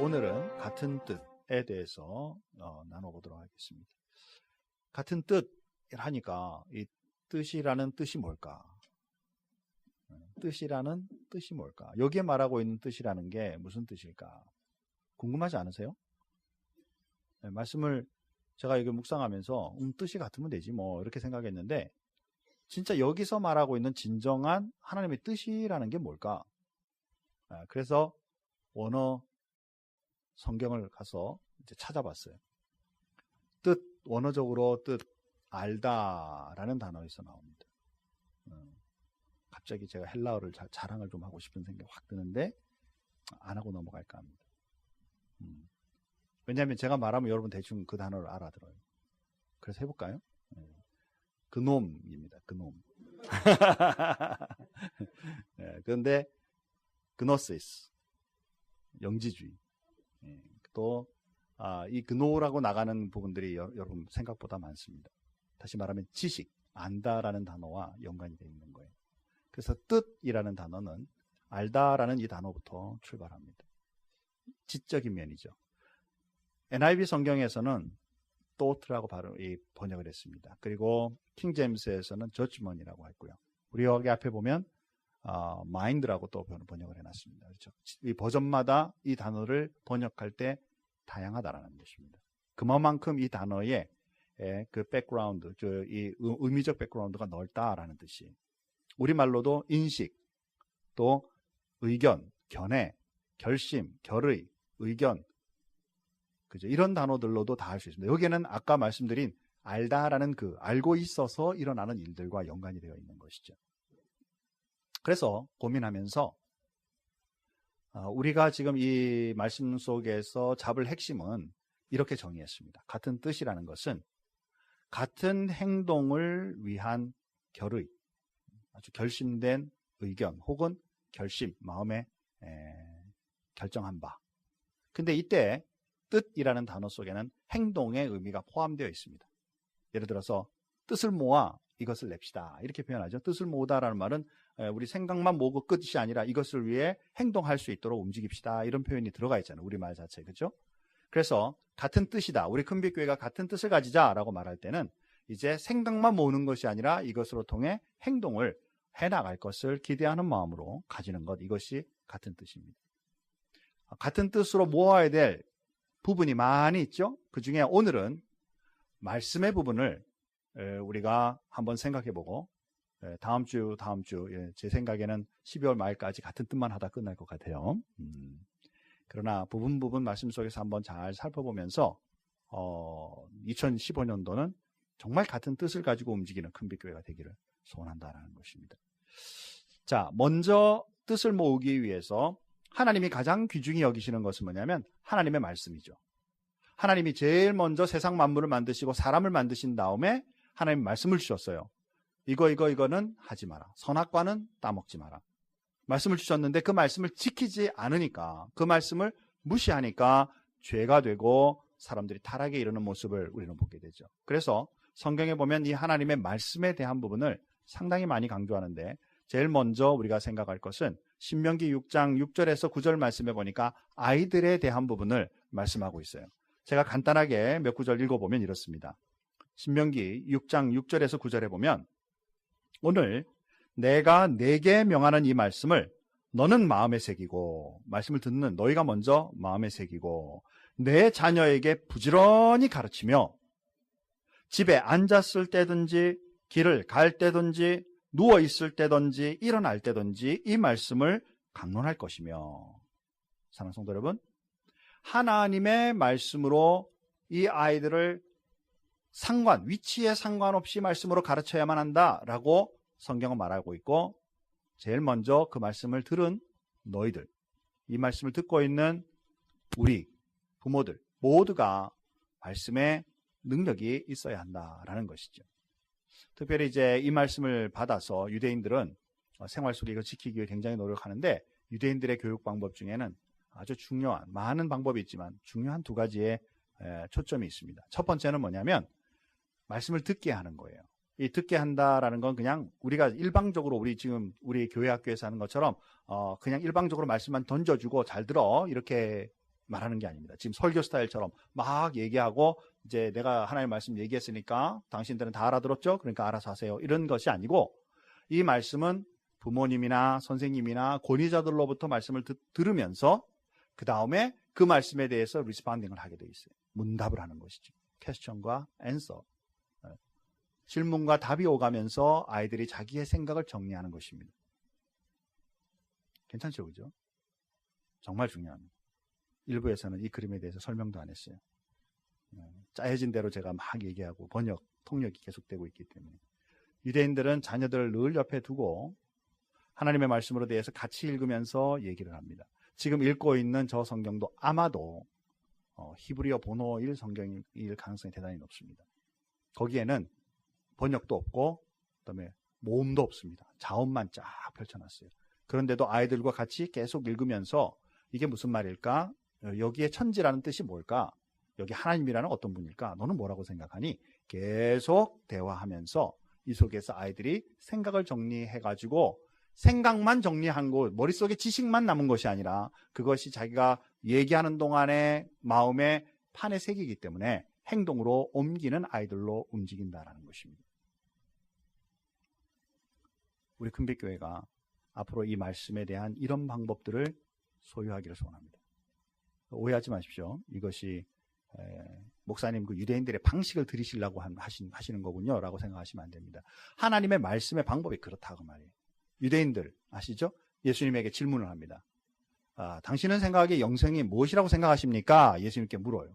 오늘은 같은 뜻에 대해서 나눠보도록 하겠습니다. 같은 뜻이라니까 이 뜻이라는 뜻이 뭘까? 뜻이라는 뜻이 뭘까? 여기에 말하고 있는 뜻이라는 게 무슨 뜻일까? 궁금하지 않으세요? 네, 말씀을 제가 여기 묵상하면서 뜻이 같으면 되지 뭐 이렇게 생각했는데 진짜 여기서 말하고 있는 진정한 하나님의 뜻이라는 게 뭘까? 그래서 원어 성경을 가서 이제 찾아봤어요. 뜻, 원어적으로 뜻, 알다라는 단어에서 나옵니다. 갑자기 제가 헬라어를 자랑을 좀 하고 싶은 생각이 확 드는데 안 하고 넘어갈까 합니다. 왜냐하면 제가 말하면 여러분 대충 그 단어를 알아들어요. 그래서 해볼까요? 그놈입니다. 그놈. 그런데 그노시스, 영지주의. 또 이 그노라고 나가는 부분들이 여러분 생각보다 많습니다. 다시 말하면 지식, 안다라는 단어와 연관이 되어 있는 거예요. 그래서 뜻이라는 단어는 알다라는 이 단어부터 출발합니다. 지적인 면이죠. NIV 성경에서는 thought라고 바로 번역을 했습니다. 그리고 킹 제임스에서는 judgment이라고 했고요. 우리 여기 앞에 보면 mind라고 또 번역을 해놨습니다. 그렇죠? 이 버전마다 이 단어를 번역할 때 다양하다라는 것입니다. 그만큼 이 단어의 그 백그라운드, 이 의미적 백그라운드가 넓다라는 뜻이. 우리말로도 인식, 또 의견, 견해, 결심, 결의, 의견, 그죠? 이런 단어들로도 다 할 수 있습니다. 여기에는 아까 말씀드린 알다라는 그 알고 있어서 일어나는 일들과 연관이 되어 있는 것이죠. 그래서 고민하면서 우리가 지금 이 말씀 속에서 잡을 핵심은 이렇게 정의했습니다. 같은 뜻이라는 것은 같은 행동을 위한 결의, 아주 결심된 의견 혹은 결심, 마음에 결정한 바. 근데 이때 뜻이라는 단어 속에는 행동의 의미가 포함되어 있습니다. 예를 들어서 뜻을 모아 이것을 냅시다 이렇게 표현하죠. 뜻을 모으다라는 말은 우리 생각만 모으고 끝이 아니라 이것을 위해 행동할 수 있도록 움직입시다 이런 표현이 들어가 있잖아요. 우리말 자체에. 그렇죠? 그래서 같은 뜻이다. 우리 큰빛교회가 같은 뜻을 가지자라고 말할 때는 이제 생각만 모으는 것이 아니라 이것으로 통해 행동을 해나갈 것을 기대하는 마음으로 가지는 것, 이것이 같은 뜻입니다. 같은 뜻으로 모아야 될 부분이 많이 있죠. 그 중에 오늘은 말씀의 부분을 우리가 한번 생각해보고 다음 주 제 생각에는 12월 말까지 같은 뜻만 하다 끝날 것 같아요. 그러나 부분 말씀 속에서 한번 잘 살펴보면서 2015년도는 정말 같은 뜻을 가지고 움직이는 큰빛교회가 되기를 소원한다라는 것입니다. 자, 먼저 뜻을 모으기 위해서 하나님이 가장 귀중히 여기시는 것은 뭐냐면 하나님의 말씀이죠. 하나님이 제일 먼저 세상 만물을 만드시고 사람을 만드신 다음에 하나님 말씀을 주셨어요. 이거는 하지 마라. 선악과는 따먹지 마라. 말씀을 주셨는데 그 말씀을 지키지 않으니까, 그 말씀을 무시하니까 죄가 되고 사람들이 타락에 이르는 모습을 우리는 보게 되죠. 그래서 성경에 보면 이 하나님의 말씀에 대한 부분을 상당히 많이 강조하는데 제일 먼저 우리가 생각할 것은 신명기 6장 6절에서 9절 말씀해 보니까 아이들에 대한 부분을 말씀하고 있어요. 제가 간단하게 몇 구절 읽어보면 이렇습니다. 신명기 6장 6절에서 9절에 보면 오늘 내가 네게 명하는 이 말씀을 너는 마음에 새기고, 말씀을 듣는 너희가 먼저 마음에 새기고 내 자녀에게 부지런히 가르치며 집에 앉았을 때든지 길을 갈 때든지 누워 있을 때든지 일어날 때든지 이 말씀을 강론할 것이며. 사랑하는 성도 여러분, 하나님의 말씀으로 이 아이들을 위치에 상관없이 말씀으로 가르쳐야만 한다라고 성경은 말하고 있고, 제일 먼저 그 말씀을 들은 너희들, 이 말씀을 듣고 있는 우리 부모들 모두가 말씀에 능력이 있어야 한다라는 것이죠. 특별히 이제 이 말씀을 받아서 유대인들은 생활 속에 이거 지키기 위해 굉장히 노력하는데, 유대인들의 교육 방법 중에는 아주 중요한, 많은 방법이 있지만 중요한 두 가지의 초점이 있습니다. 첫 번째는 뭐냐면 말씀을 듣게 하는 거예요. 이 듣게 한다라는 건 그냥 우리가 일방적으로 우리 교회 학교에서 하는 것처럼 그냥 일방적으로 말씀만 던져주고 잘 들어 이렇게만 말하는 게 아닙니다. 지금 설교 스타일처럼 막 얘기하고 이제 내가 하나님의 말씀 얘기했으니까 당신들은 다 알아들었죠? 그러니까 알아서 하세요. 이런 것이 아니고 이 말씀은 부모님이나 선생님이나 권위자들로부터 말씀을 들으면서 그 다음에 그 말씀에 대해서 리스폰딩을 하게 돼 있어요. 문답을 하는 것이죠. 퀘스천과 앤서. 질문과 답이 오가면서 아이들이 자기의 생각을 정리하는 것입니다. 괜찮죠, 그죠? 정말 중요합니다. 일부에서는 이 그림에 대해서 설명도 안 했어요. 짜여진 대로 제가 막 얘기하고 번역, 통역이 계속되고 있기 때문에. 유대인들은 자녀들을 늘 옆에 두고 하나님의 말씀으로 대해서 같이 읽으면서 얘기를 합니다. 지금 읽고 있는 저 성경도 아마도 히브리어 본어일 성경일 가능성이 대단히 높습니다. 거기에는 번역도 없고 그다음에 모음도 없습니다. 자음만 쫙 펼쳐놨어요. 그런데도 아이들과 같이 계속 읽으면서 이게 무슨 말일까? 여기에 천지라는 뜻이 뭘까? 여기 하나님이라는 어떤 분일까? 너는 뭐라고 생각하니? 계속 대화하면서 이 속에서 아이들이 생각을 정리해가지고 생각만 정리한 거, 머릿속에 지식만 남은 것이 아니라 그것이 자기가 얘기하는 동안에 마음에 판에 새기기 때문에 행동으로 옮기는 아이들로 움직인다는 것입니다. 우리 큰빛교회가 앞으로 이 말씀에 대한 이런 방법들을 소유하기를 소원합니다. 오해하지 마십시오. 이것이 목사님 그 유대인들의 방식을 들이시려고 하시는 거군요 라고 생각하시면 안 됩니다. 하나님의 말씀의 방법이 그렇다고 말이에요. 유대인들 아시죠? 예수님에게 질문을 합니다. 당신은 생각하기에 영생이 무엇이라고 생각하십니까? 예수님께 물어요.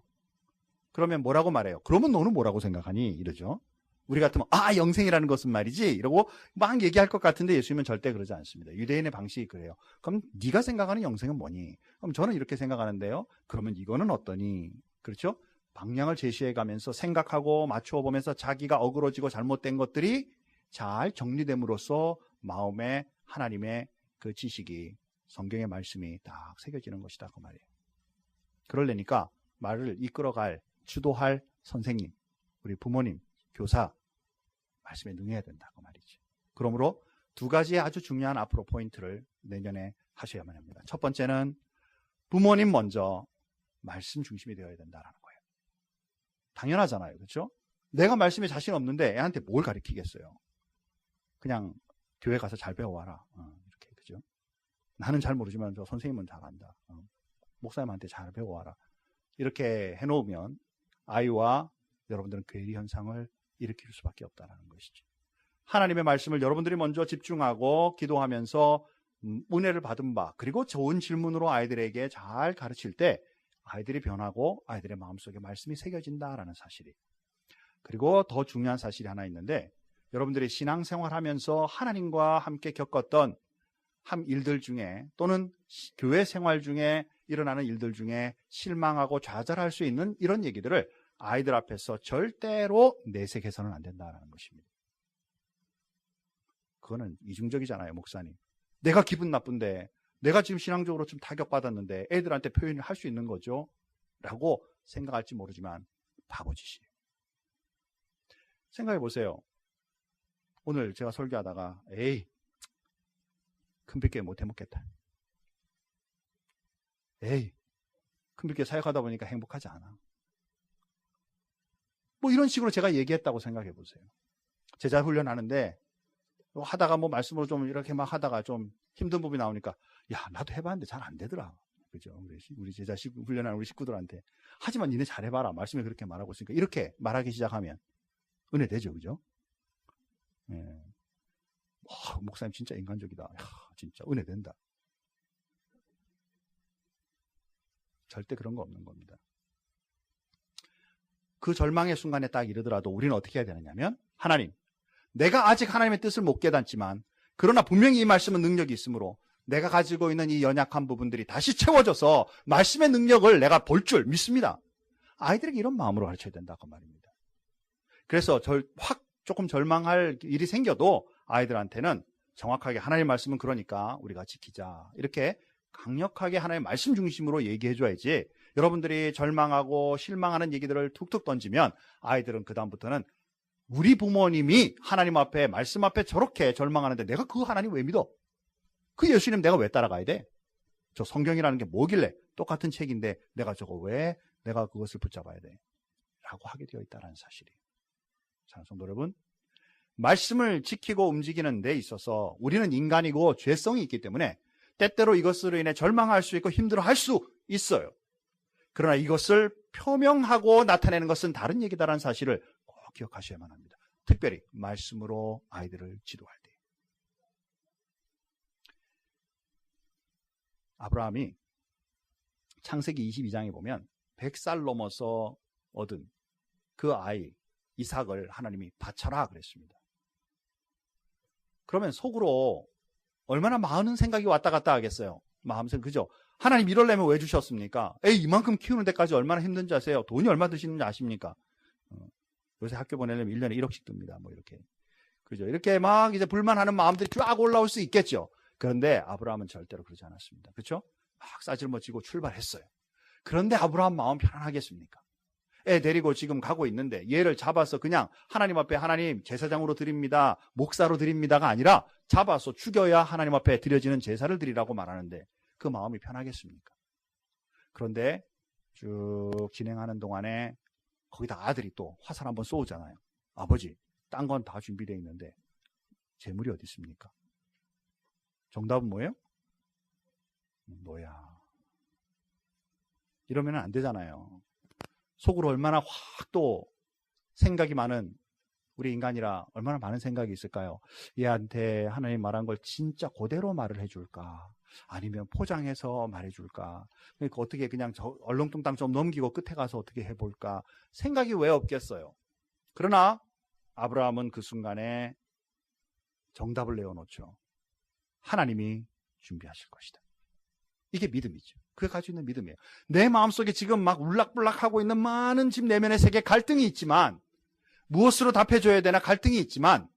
그러면 뭐라고 말해요? 그러면 너는 뭐라고 생각하니? 이러죠. 우리 같으면 영생이라는 것은 말이지 이러고 막 얘기할 것 같은데 예수님은 절대 그러지 않습니다. 유대인의 방식이 그래요. 그럼 네가 생각하는 영생은 뭐니? 그럼 저는 이렇게 생각하는데요. 그러면 이거는 어떠니? 그렇죠? 방향을 제시해 가면서 생각하고 맞추어 보면서 자기가 어그러지고 잘못된 것들이 잘 정리됨으로써 마음에 하나님의 그 지식이 성경의 말씀이 딱 새겨지는 것이다 그 말이에요. 그러려니까 말을 이끌어갈 주도할 선생님, 우리 부모님, 교사 말씀에 능해야 된다 그 말이죠. 그러므로 두 가지의 아주 중요한 앞으로 포인트를 내년에 하셔야만 합니다. 첫 번째는 부모님 먼저 말씀 중심이 되어야 된다는 거예요. 당연하잖아요. 그렇죠? 내가 말씀에 자신 없는데 애한테 뭘 가르치겠어요? 그냥 교회 가서 잘 배워와라. 이렇게 그죠? 나는 잘 모르지만 저 선생님은 잘 안다. 목사님한테 잘 배워와라. 이렇게 해놓으면 아이와 여러분들은 괴리 현상을 일으킬 수밖에 없다는 것이죠. 하나님의 말씀을 여러분들이 먼저 집중하고 기도하면서 은혜를 받은 바 그리고 좋은 질문으로 아이들에게 잘 가르칠 때 아이들이 변하고 아이들의 마음속에 말씀이 새겨진다라는 사실이. 그리고 더 중요한 사실이 하나 있는데 여러분들이 신앙생활하면서 하나님과 함께 겪었던 일들 중에 또는 교회 생활 중에 일어나는 일들 중에 실망하고 좌절할 수 있는 이런 얘기들을 아이들 앞에서 절대로 내색해서는 안 된다는 것입니다. 그거는 이중적이잖아요, 목사님. 내가 기분 나쁜데 내가 지금 신앙적으로 좀 타격받았는데 애들한테 표현을 할 수 있는 거죠? 라고 생각할지 모르지만 바보짓이에요. 생각해 보세요. 오늘 제가 설교하다가 큰빛교회 못 해먹겠다. 큰빛교회 사역하다 보니까 행복하지 않아. 뭐 이런 식으로 제가 얘기했다고 생각해 보세요. 제자 훈련하는데 하다가 뭐 말씀으로 좀 이렇게 막 하다가 좀 힘든 부분이 나오니까 나도 해봤는데 잘 안 되더라. 그죠? 우리 제자 훈련하는 우리 식구들한테 하지만 니네 잘 해봐라. 말씀에 그렇게 말하고 있으니까 이렇게 말하기 시작하면 은혜 되죠, 그죠? 목사님 진짜 인간적이다. 진짜 은혜 된다. 절대 그런 거 없는 겁니다. 그 절망의 순간에 딱 이르더라도 우리는 어떻게 해야 되느냐면 하나님, 내가 아직 하나님의 뜻을 못 깨닫지만 그러나 분명히 이 말씀은 능력이 있으므로 내가 가지고 있는 이 연약한 부분들이 다시 채워져서 말씀의 능력을 내가 볼 줄 믿습니다. 아이들에게 이런 마음으로 가르쳐야 된다고 말입니다. 그래서 확 조금 절망할 일이 생겨도 아이들한테는 정확하게 하나님의 말씀은 그러니까 우리가 지키자. 이렇게 강력하게 하나님의 말씀 중심으로 얘기해 줘야지 여러분들이 절망하고 실망하는 얘기들을 툭툭 던지면 아이들은 그다음부터는 우리 부모님이 하나님 앞에 말씀 앞에 저렇게 절망하는데 내가 그 하나님 왜 믿어? 그 예수님 내가 왜 따라가야 돼? 저 성경이라는 게 뭐길래 똑같은 책인데 내가 저거 왜 내가 그것을 붙잡아야 돼? 라고 하게 되어 있다는 사실이에요. 사랑하는 성도 여러분, 말씀을 지키고 움직이는 데 있어서 우리는 인간이고 죄성이 있기 때문에 때때로 이것으로 인해 절망할 수 있고 힘들어할 수 있어요. 그러나 이것을 표명하고 나타내는 것은 다른 얘기다라는 사실을 꼭 기억하셔야만 합니다. 특별히 말씀으로 아이들을 지도할 때. 아브라함이 창세기 22장에 보면 100살 넘어서 얻은 그 아이 이삭을 하나님이 바쳐라 그랬습니다. 그러면 속으로 얼마나 많은 생각이 왔다 갔다 하겠어요. 마음속 그죠? 하나님 이러려면 왜 주셨습니까? 이만큼 키우는 데까지 얼마나 힘든지 아세요? 돈이 얼마 드시는지 아십니까? 요새 학교 보내려면 1년에 1억씩 듭니다. 뭐 이렇게. 그죠? 이렇게 막 이제 불만하는 마음들이 쫙 올라올 수 있겠죠. 그런데 아브라함은 절대로 그러지 않았습니다. 그렇죠? 막 싸질머치고 출발했어요. 그런데 아브라함 마음 편안하겠습니까? 애 데리고 지금 가고 있는데 얘를 잡아서 그냥 하나님 앞에 하나님 제사장으로 드립니다, 목사로 드립니다가 아니라 잡아서 죽여야 하나님 앞에 드려지는 제사를 드리라고 말하는데 그 마음이 편하겠습니까? 그런데 쭉 진행하는 동안에 거기다 아들이 또 화살 한번 쏘잖아요. 아버지, 딴 건 다 준비되어 있는데 재물이 어디 있습니까? 정답은 뭐예요? 너야. 이러면 안 되잖아요. 속으로 얼마나 확 또 생각이 많은 우리 인간이라 얼마나 많은 생각이 있을까요? 얘한테 하나님 말한 걸 진짜 그대로 말을 해줄까? 아니면 포장해서 말해줄까? 그러니까 어떻게 그냥 얼렁뚱땅 좀 넘기고 끝에 가서 어떻게 해볼까? 생각이 왜 없겠어요? 그러나 아브라함은 그 순간에 정답을 내어놓죠. 하나님이 준비하실 것이다. 이게 믿음이죠. 그게 가지고 있는 믿음이에요. 내 마음속에 지금 막 울락불락하고 있는 많은 집 내면의 세계 갈등이 있지만 무엇으로 답해줘야 되나 갈등이 있지만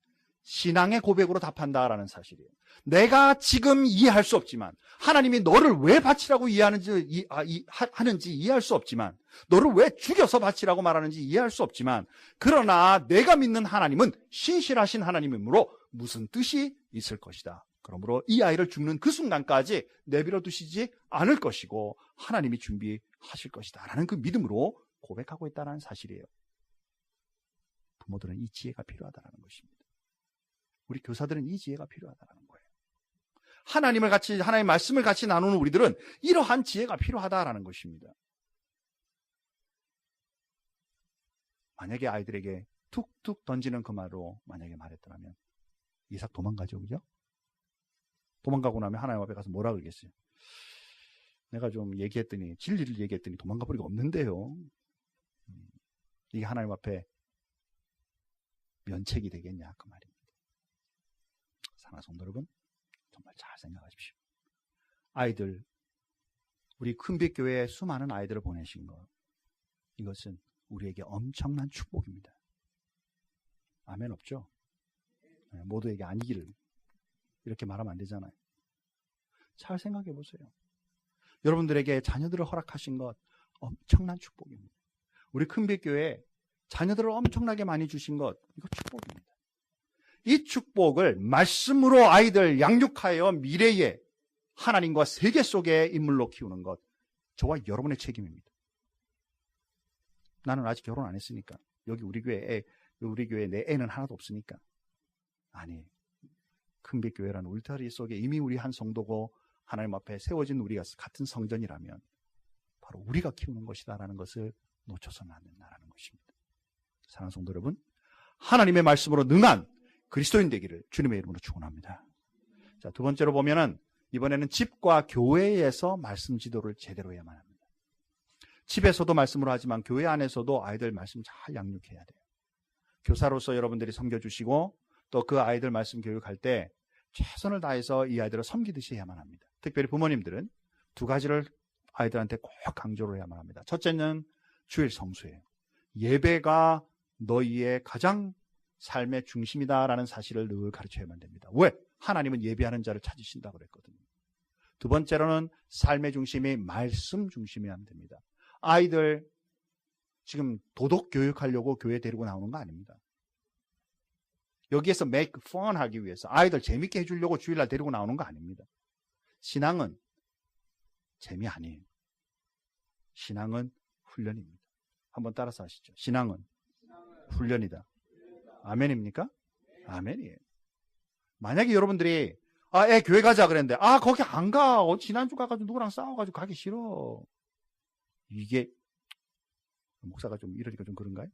신앙의 고백으로 답한다라는 사실이에요. 내가 지금 이해할 수 없지만 하나님이 너를 왜 바치라고 하는지 이해할 수 없지만 너를 왜 죽여서 바치라고 말하는지 이해할 수 없지만 그러나 내가 믿는 하나님은 신실하신 하나님이므로 무슨 뜻이 있을 것이다. 그러므로 이 아이를 죽는 그 순간까지 내버려 두시지 않을 것이고 하나님이 준비하실 것이다 라는 그 믿음으로 고백하고 있다는 사실이에요. 부모들은 이 지혜가 필요하다는 것입니다. 우리 교사들은 이 지혜가 필요하다는 거예요. 하나님의 말씀을 같이 나누는 우리들은 이러한 지혜가 필요하다는 것입니다. 만약에 아이들에게 툭툭 던지는 그 말로 만약에 말했더라면 이삭 도망가죠, 그죠? 도망가고 나면 하나님 앞에 가서 뭐라 그러겠어요? 내가 좀 얘기했더니 진리를 얘기했더니 도망가 버리가 없는데요. 이게 하나님 앞에 면책이 되겠냐 그 말입니다. 사랑하는 성도 여러분, 정말 잘 생각하십시오. 아이들, 우리 큰빛교회에 수많은 아이들을 보내신 것, 이것은 우리에게 엄청난 축복입니다. 아멘 없죠? 모두에게 아니기를 이렇게 말하면 안 되잖아요. 잘 생각해 보세요. 여러분들에게 자녀들을 허락하신 것 엄청난 축복입니다. 우리 큰빛교회에 자녀들을 엄청나게 많이 주신 것, 이거 축복입니다. 이 축복을 말씀으로 아이들 양육하여 미래에 하나님과 세계 속의 인물로 키우는 것, 저와 여러분의 책임입니다. 나는 아직 결혼 안 했으니까, 여기 우리 교회에 내 애는 하나도 없으니까. 아니, 큰빛교회라는 울타리 속에 이미 우리 한 성도고 하나님 앞에 세워진 우리가 같은 성전이라면 바로 우리가 키우는 것이다라는 것을 놓쳐서는 안 된다는 것입니다. 사랑하는 성도 여러분, 하나님의 말씀으로 능한 그리스도인 되기를 주님의 이름으로 축원합니다. 자, 두 번째로 보면은 이번에는 집과 교회에서 말씀 지도를 제대로 해야만 합니다. 집에서도 말씀으로 하지만 교회 안에서도 아이들 말씀 잘 양육해야 돼요. 교사로서 여러분들이 섬겨주시고 또 그 아이들 말씀 교육할 때 최선을 다해서 이 아이들을 섬기듯이 해야만 합니다. 특별히 부모님들은 두 가지를 아이들한테 꼭 강조를 해야만 합니다. 첫째는 주일 성수예요. 예배가 너희의 가장 삶의 중심이다라는 사실을 늘 가르쳐야만 됩니다. 왜? 하나님은 예배하는 자를 찾으신다고 그랬거든요. 두 번째로는 삶의 중심이 말씀 중심이어야 됩니다. 아이들 지금 도덕 교육하려고 교회 데리고 나오는 거 아닙니다. 여기에서 make fun 하기 위해서 아이들 재밌게 해주려고 주일날 데리고 나오는 거 아닙니다. 신앙은 재미 아니에요. 신앙은 훈련입니다. 한번 따라서 하시죠. 신앙은 훈련이다. 아멘입니까? 아멘이에요. 만약에 여러분들이 애 교회 가자 그랬는데 거기 안 가. 지난주 가가지고 누구랑 싸워가지고 가기 싫어. 이게 목사가 좀 이러니까 좀 그런가요?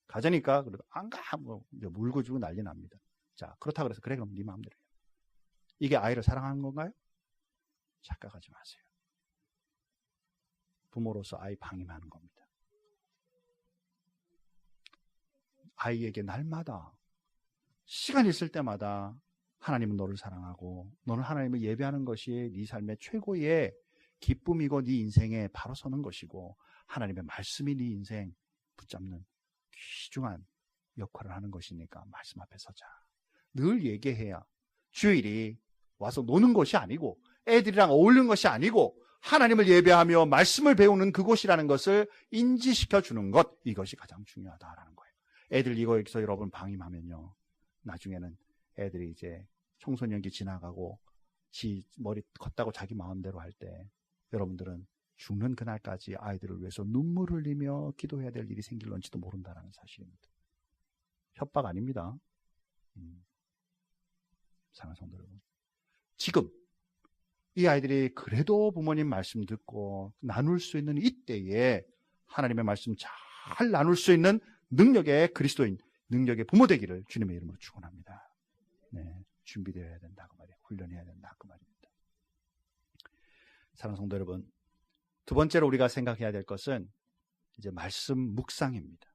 가자니까 그래도 안 가. 뭐 물고 주고 난리 납니다. 자, 그렇다 그래서 그래 그럼 네 마음대로 해요. 이게 아이를 사랑하는 건가요? 착각하지 마세요. 부모로서 아이 방임하는 겁니다. 아이에게 날마다 시간 있을 때마다 하나님은 너를 사랑하고 너는 하나님을 예배하는 것이 네 삶의 최고의 기쁨이고 네 인생에 바로 서는 것이고 하나님의 말씀이 네 인생 붙잡는 귀중한 역할을 하는 것이니까 말씀 앞에 서자. 늘 얘기해야 주일이 와서 노는 것이 아니고 애들이랑 어울리는 것이 아니고 하나님을 예배하며 말씀을 배우는 그곳이라는 것을 인지시켜 주는 것, 이것이 가장 중요하다라는 거예요. 애들 이거에서 여러분 방임하면요, 나중에는 애들이 이제 청소년기 지나가고 지 머리 컸다고 자기 마음대로 할 때 여러분들은 죽는 그날까지 아이들을 위해서 눈물 흘리며 기도해야 될 일이 생길런지도 모른다는 사실입니다. 협박 아닙니다. 사랑하는 성도 여러분, 지금 이 아이들이 그래도 부모님 말씀 듣고 나눌 수 있는 이때에 하나님의 말씀 잘 나눌 수 있는 능력의 그리스도인, 능력의 부모 되기를 주님의 이름으로 축원합니다. 네, 준비되어야 된다 그 말이에요. 훈련해야 된다 그 말입니다. 사랑하는 성도 여러분, 두 번째로 우리가 생각해야 될 것은 이제 말씀 묵상입니다.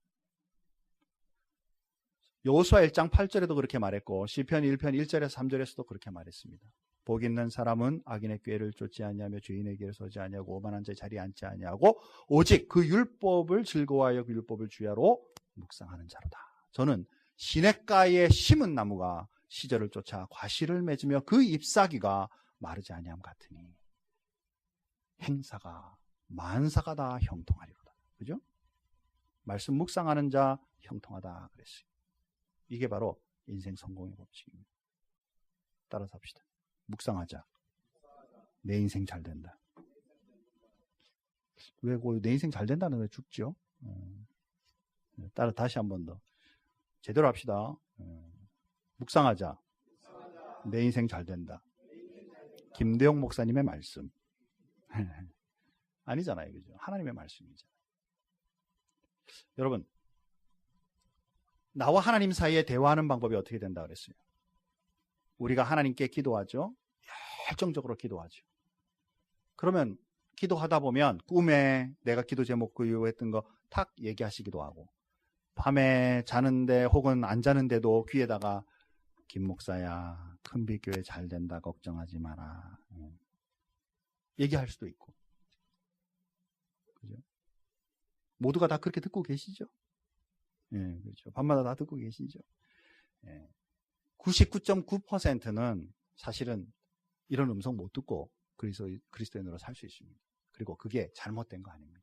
여호수아 1장 8절에도 그렇게 말했고 시편 1편 1절에서 3절에서도 그렇게 말했습니다. 복 있는 사람은 악인의 꾀를 쫓지 아니하며 죄인의 길에 서지 아니하고 오만한 자의 자리에 앉지 아니하고 오직 그 율법을 즐거워하여 그 율법을 주야로 묵상하는 자로다. 저는 시냇가에 심은 나무가 시절을 쫓아 과실을 맺으며 그 잎사귀가 마르지 아니함 같으니 행사가 만사가 다 형통하리로다. 그죠? 말씀 묵상하는 자 형통하다 그랬어요. 이게 바로 인생 성공의 법칙입니다. 따라서 합시다. 묵상하자. 내 인생 잘 된다. 왜 내 인생 잘 된다는 왜 죽죠? 따라 다시 한 번 더 제대로 합시다. 묵상하자. 내 인생 잘 된다. 김대영 목사님의 말씀. 아니잖아요, 그죠? 하나님의 말씀이잖아요. 여러분, 나와 하나님 사이에 대화하는 방법이 어떻게 된다 그랬어요? 우리가 하나님께 기도하죠. 열정적으로 기도하죠. 그러면 기도하다 보면 꿈에 내가 기도 제목 구요했던 거 탁 얘기하시기도 하고, 밤에 자는데 혹은 안 자는데도 귀에다가 김 목사야, 큰빛교회 잘 된다 걱정하지 마라 얘기할 수도 있고, 그죠? 모두가 다 그렇게 듣고 계시죠? 예, 그렇죠. 밤마다 다 듣고 계시죠? 예. 99.9%는 사실은 이런 음성 못 듣고 그리스도인으로 살 수 있습니다. 그리고 그게 잘못된 거 아닙니다.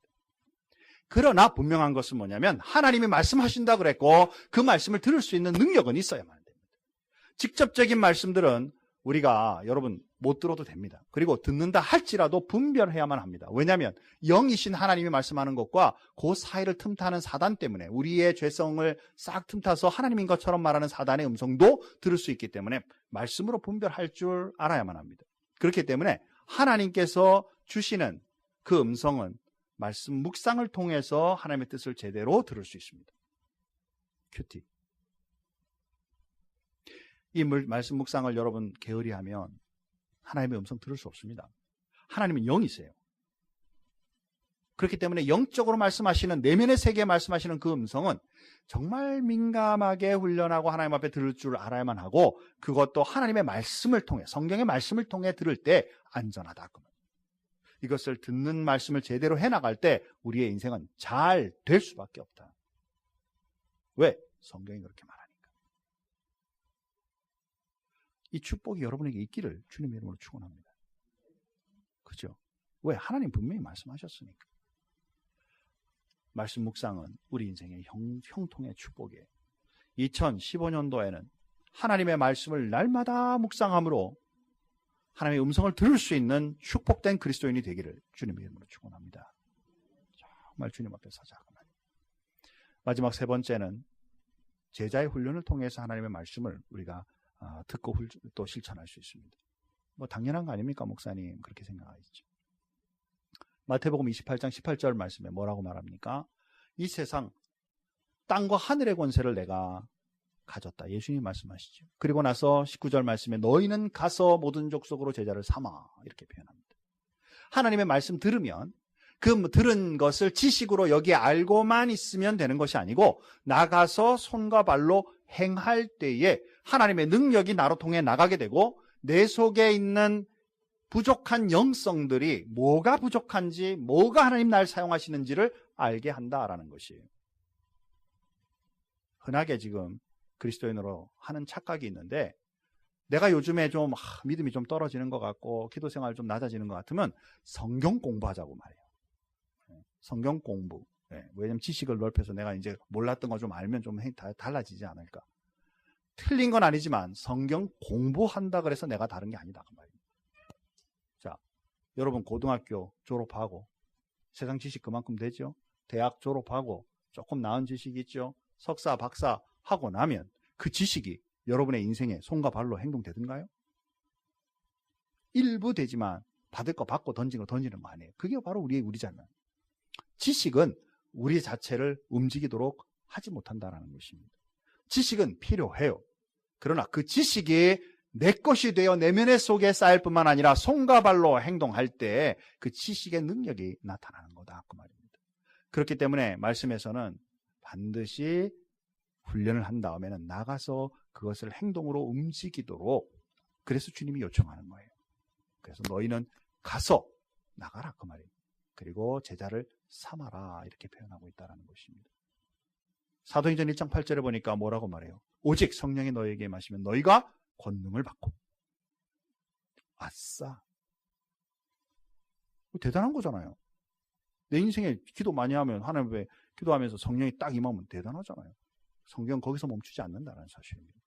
그러나 분명한 것은 뭐냐면 하나님이 말씀하신다 그랬고 그 말씀을 들을 수 있는 능력은 있어야만 됩니다. 직접적인 말씀들은 우리가 여러분 못 들어도 됩니다. 그리고 듣는다 할지라도 분별해야만 합니다. 왜냐하면 영이신 하나님이 말씀하는 것과 그 사이를 틈타는 사단 때문에, 우리의 죄성을 싹 틈타서 하나님인 것처럼 말하는 사단의 음성도 들을 수 있기 때문에 말씀으로 분별할 줄 알아야만 합니다. 그렇기 때문에 하나님께서 주시는 그 음성은 말씀 묵상을 통해서 하나님의 뜻을 제대로 들을 수 있습니다. 큐티. 이 말씀 묵상을 여러분 게으리하면 하나님의 음성 들을 수 없습니다. 하나님은 영이세요. 그렇기 때문에 영적으로 말씀하시는, 내면의 세계에 말씀하시는 그 음성은 정말 민감하게 훈련하고 하나님 앞에 들을 줄 알아야만 하고, 그것도 하나님의 말씀을 통해, 성경의 말씀을 통해 들을 때 안전하다. 이것을 듣는 말씀을 제대로 해나갈 때 우리의 인생은 잘 될 수밖에 없다. 왜? 성경이 그렇게 말하니까. 이 축복이 여러분에게 있기를 주님의 이름으로 축원합니다. 그죠? 왜? 하나님 분명히 말씀하셨으니까. 말씀 묵상은 우리 인생의 형통의 축복이에요. 2015년도에는 하나님의 말씀을 날마다 묵상함으로 하나님의 음성을 들을 수 있는 축복된 그리스도인이 되기를 주님의 이름으로 축원합니다. 정말 주님 앞에 서자. 마지막 세 번째는 제자의 훈련을 통해서 하나님의 말씀을 우리가 듣고 또 실천할 수 있습니다. 뭐 당연한 거 아닙니까, 목사님? 그렇게 생각하시죠. 마태복음 28장 18절 말씀에 뭐라고 말합니까? 이 세상 땅과 하늘의 권세를 내가 가졌다. 예수님이 말씀하시죠. 그리고 나서 19절 말씀에 너희는 가서 모든 족속으로 제자를 삼아, 이렇게 표현합니다. 하나님의 말씀 들으면 그 들은 것을 지식으로 여기 알고만 있으면 되는 것이 아니고 나가서 손과 발로 행할 때에 하나님의 능력이 나로 통해 나가게 되고 내 속에 있는 부족한 영성들이 뭐가 부족한지, 뭐가 하나님 날 사용하시는지를 알게 한다라는 것이에요. 흔하게 지금 그리스도인으로 하는 착각이 있는데, 내가 요즘에 좀 믿음이 좀 떨어지는 것 같고 기도 생활 좀 낮아지는 것 같으면 성경 공부하자고 말해요. 성경 공부. 왜냐면 지식을 넓혀서 내가 이제 몰랐던 거 좀 알면 좀 달라지지 않을까. 틀린 건 아니지만 성경 공부한다 그래서 내가 다른 게 아니다 그 말입니다. 자, 여러분 고등학교 졸업하고 세상 지식 그만큼 되죠. 대학 졸업하고 조금 나은 지식이 있죠. 석사, 박사 하고 나면 그 지식이 여러분의 인생에 손과 발로 행동되든가요? 일부 되지만 받을 거 받고 던지는 거 아니에요. 그게 바로 우리잖아요. 지식은 우리 자체를 움직이도록 하지 못한다는 것입니다. 지식은 필요해요. 그러나 그 지식이 내 것이 되어 내면의 속에 쌓일 뿐만 아니라 손과 발로 행동할 때 그 지식의 능력이 나타나는 거다 그 말입니다. 그렇기 때문에 말씀에서는 반드시 훈련을 한 다음에는 나가서 그것을 행동으로 움직이도록, 그래서 주님이 요청하는 거예요. 그래서 너희는 가서 나가라 그 말이에요. 그리고 제자를 삼아라 이렇게 표현하고 있다는 것입니다. 사도행전 1장 8절에 보니까 뭐라고 말해요? 오직 성령이 너희에게 임하시면 너희가 권능을 받고. 아싸, 대단한 거잖아요. 내 인생에 기도 많이 하면 하나님 앞에 기도하면서 성령이 딱 임하면 대단하잖아요. 성경 거기서 멈추지 않는다는 사실입니다.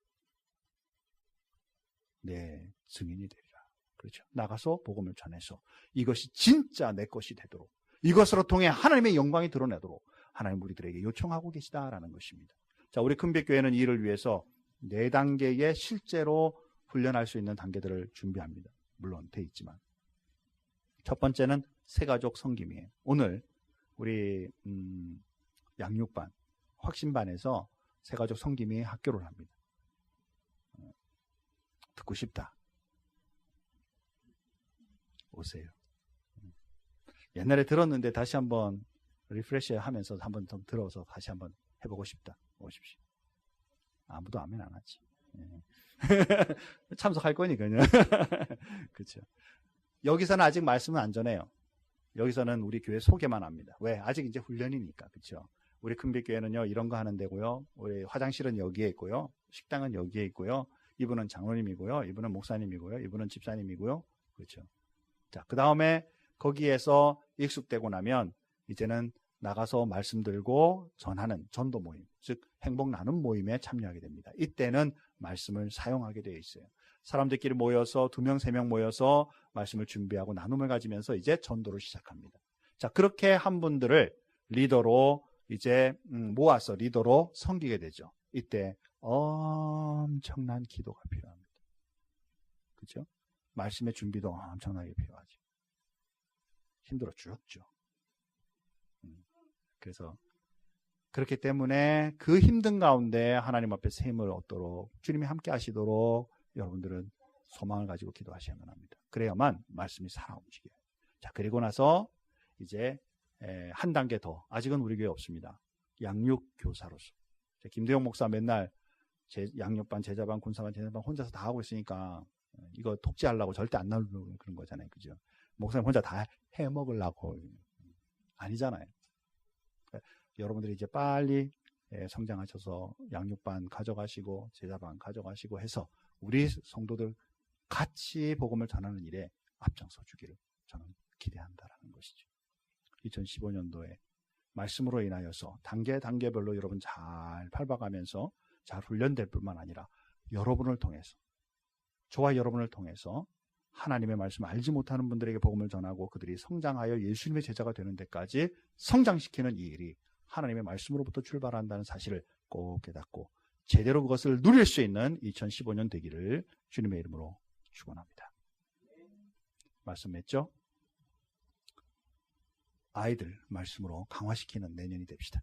네, 증인이 되리라. 그렇죠. 나가서 복음을 전해서 이것이 진짜 내 것이 되도록, 이것으로 통해 하나님의 영광이 드러내도록 하나님 우리들에게 요청하고 계시다라는 것입니다. 자, 우리 큰빛교회는 이를 위해서 4단계의 실제로 훈련할 수 있는 단계들을 준비합니다. 물론 돼 있지만. 첫 번째는 새가족 섬김이에요. 오늘 우리 양육반, 확신반에서 새가족 섬김이 학교를 합니다. 듣고 싶다. 오세요. 옛날에 들었는데 다시 한번 리프레시 하면서 한번 좀 들어서 다시 한번 해보고 싶다. 오십시오. 아무도 아멘 안 하지. 참석할 거니까요. 그렇죠. 여기서는 아직 말씀은 안 전해요. 여기서는 우리 교회 소개만 합니다. 왜? 아직 이제 훈련이니까. 그렇죠. 우리 큰빛교회는요 이런 거 하는 데고요. 우리 화장실은 여기에 있고요. 식당은 여기에 있고요. 이분은 장로님이고요. 이분은 목사님이고요. 이분은 집사님이고요. 그렇죠. 자, 그 다음에 거기에서 익숙되고 나면 이제는 나가서 말씀 들고 전하는 전도 모임, 즉 행복 나눔 모임에 참여하게 됩니다. 이때는 말씀을 사용하게 되어 있어요. 사람들끼리 모여서 2명, 3명 모여서 말씀을 준비하고 나눔을 가지면서 이제 전도를 시작합니다. 자, 그렇게 한 분들을 리더로 이제 모아서 리더로 섬기게 되죠. 이때 엄청난 기도가 필요합니다. 그렇죠? 말씀의 준비도 엄청나게 필요하죠. 힘들어 죽었죠. 그래서 그렇기 때문에 그 힘든 가운데 하나님 앞에 새 힘을 얻도록 주님이 함께 하시도록 여러분들은 소망을 가지고 기도하셔야만 합니다. 그래야만 말씀이 살아 움직여요. 자, 그리고 나서 이제 한 단계 더, 아직은 우리 교회 없습니다. 양육교사로서. 김대용 목사 맨날 양육반, 제자반, 군사반, 제자반 혼자서 다 하고 있으니까 이거 독재하려고 절대 안 나오는 그런 거잖아요. 그죠? 목사님 혼자 다 해먹으려고. 아니잖아요. 여러분들이 이제 빨리 성장하셔서 양육반 가져가시고 제자반 가져가시고 해서 우리 성도들 같이 복음을 전하는 일에 앞장서 주기를 저는 기대한다라는 것이죠. 2015년도에 말씀으로 인하여서 단계별로 여러분 잘 밟아가면서 잘 훈련될 뿐만 아니라 여러분을 통해서, 저와 여러분을 통해서 하나님의 말씀을 알지 못하는 분들에게 복음을 전하고 그들이 성장하여 예수님의 제자가 되는 데까지 성장시키는 이 일이 하나님의 말씀으로부터 출발한다는 사실을 꼭 깨닫고 제대로 그것을 누릴 수 있는 2015년 되기를 주님의 이름으로 축원합니다. 말씀했죠? 아이들 말씀으로 강화시키는 내년이 됩시다.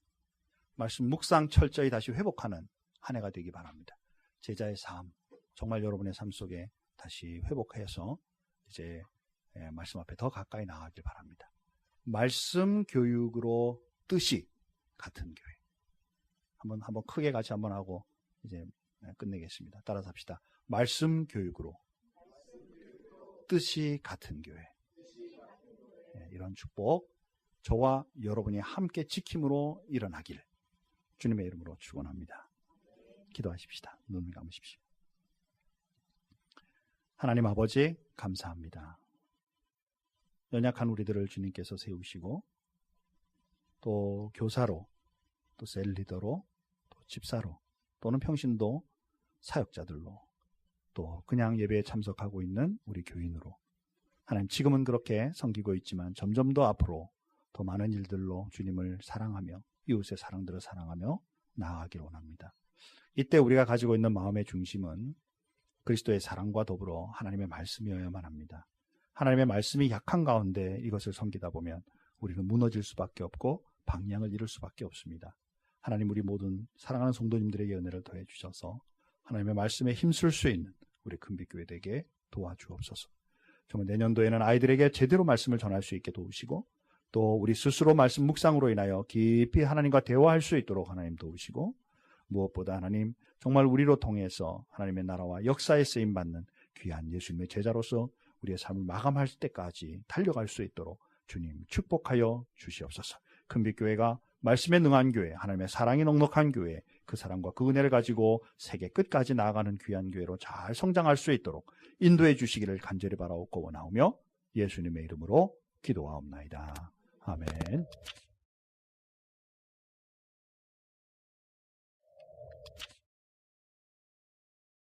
말씀 묵상 철저히 다시 회복하는 한 해가 되기 바랍니다. 제자의 삶, 정말 여러분의 삶 속에 다시 회복해서 이제 말씀 앞에 더 가까이 나아가길 바랍니다. 말씀 교육으로 뜻이 같은 교회. 한번 크게 같이 한번 하고 이제 끝내겠습니다. 따라서 합시다. 말씀 교육으로 뜻이 같은 교회. 이런 축복 저와 여러분이 함께 지킴으로 일어나길 주님의 이름으로 축원합니다. 기도하십시다. 눈을 감으십시오. 하나님 아버지 감사합니다. 연약한 우리들을 주님께서 세우시고 또 교사로 또 셀리더로 또 집사로 또는 평신도 사역자들로 또 그냥 예배에 참석하고 있는 우리 교인으로 하나님 지금은 그렇게 섬기고 있지만 점점 더 앞으로 더 많은 일들로 주님을 사랑하며 이웃의 사랑들을 사랑하며 나아가기를 원합니다. 이때 우리가 가지고 있는 마음의 중심은 그리스도의 사랑과 더불어 하나님의 말씀이어야만 합니다. 하나님의 말씀이 약한 가운데 이것을 섬기다 보면 우리는 무너질 수밖에 없고 방향을 잃을 수밖에 없습니다. 하나님 우리 모든 사랑하는 성도님들에게 은혜를 더해 주셔서 하나님의 말씀에 힘쓸 수 있는 우리 큰빛교회 되게 도와주옵소서. 정말 내년도에는 아이들에게 제대로 말씀을 전할 수 있게 도우시고 또 우리 스스로 말씀 묵상으로 인하여 깊이 하나님과 대화할 수 있도록 하나님 도우시고 무엇보다 하나님 정말 우리로 통해서 하나님의 나라와 역사에 쓰임받는 귀한 예수님의 제자로서 우리의 삶을 마감할 때까지 달려갈 수 있도록 주님 축복하여 주시옵소서. 큰빛교회가 말씀에 능한 교회, 하나님의 사랑이 넉넉한 교회, 그 사랑과 그 은혜를 가지고 세계 끝까지 나아가는 귀한 교회로 잘 성장할 수 있도록 인도해 주시기를 간절히 바라옵고 원하오며 예수님의 이름으로 기도하옵나이다. 아멘.